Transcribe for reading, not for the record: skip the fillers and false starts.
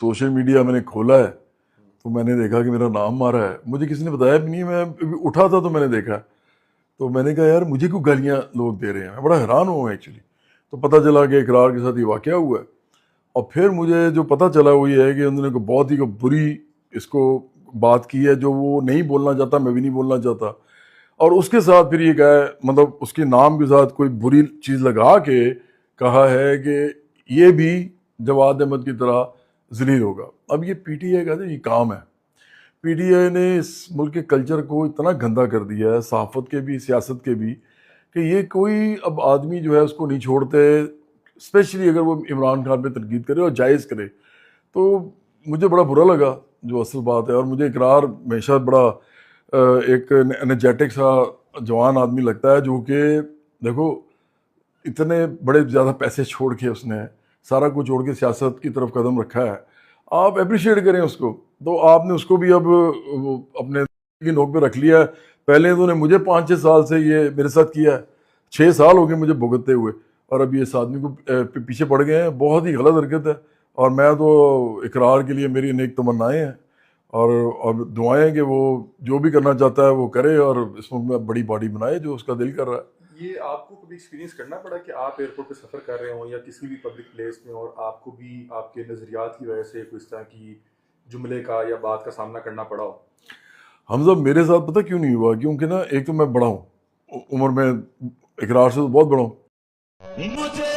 Social media मैंने खोला है तो मैंने देखा कि मेरा नाम मारा है, मुझे किसी ने बताया भी नहीं, मैं अभी उठा था तो मैंने देखा, तो मैंने कहा यार मुझे क्यों गालियाँ लोग दे रहे हैं, मैं बड़ा हैरान हुआ एक्चुअली। तो पता चला कि इकरार के साथ ये वाक़या हुआ है। और फिर मुझे जो पता चला वो ये है कि उन्होंने कोई बहुत ही कोई बुरी इसको बात की है जो वो नहीं बोलना चाहता, मैं भी नहीं बोलना चाहता। और उसके साथ फिर ये कहा है, मतलब उसके नाम के साथ कोई बुरी चीज़ लगा के कहा है कि ये भी जवाद अहमद की तरह ज़लील होगा। अब ये पीटीआई का ये काम है, पीटीआई ने इस मुल्क के कल्चर को इतना गंदा कर दिया है, सहाफ़त के भी सियासत के भी, कि ये कोई अब आदमी जो है उसको नहीं छोड़ते, स्पेशली अगर वो इमरान खान पे तनकीद करे और जायज़ करे। तो मुझे बड़ा बुरा लगा, जो असल बात है। और मुझे इकरार हमेशा बड़ा एक एनर्जेटिक सा जवान आदमी लगता है, जो कि देखो इतने बड़े ज़्यादा पैसे छोड़ के उसने सारा कुछ छोड़ के सियासत की तरफ कदम रखा है, आप अप्रिशिएट करें उसको। तो आपने उसको भी अब वो अपने की नोक पे रख लिया है। पहले तो उन्हें मुझे 5-6 साल से ये मेरे साथ किया है, 6 साल हो गए मुझे भुगतते हुए, और अब ये इस आदमी को पीछे पड़ गए हैं। बहुत ही गलत हरकत है। और मैं तो इकरार के लिए मेरी नेक तमन्नाएं हैं और दुआएं हैं कि वो जो भी करना चाहता है वो करे और इस मुल्क में बड़ी बॉडी बनाए जो उसका दिल कर रहा है। ये आपको कभी एक्सपीरियंस करना पड़ा कि आप एयरपोर्ट पे सफ़र कर रहे हों या किसी भी पब्लिक प्लेस में और आपको भी आपके नज़रियात की वजह से कोई इस तरह की जुमले का या बात का सामना करना पड़ा हो? हमजा मेरे साथ पता क्यों नहीं हुआ, क्योंकि ना एक तो मैं बड़ा हूँ उम्र में, इकरार से तो बहुत बड़ा हूँ। मुझे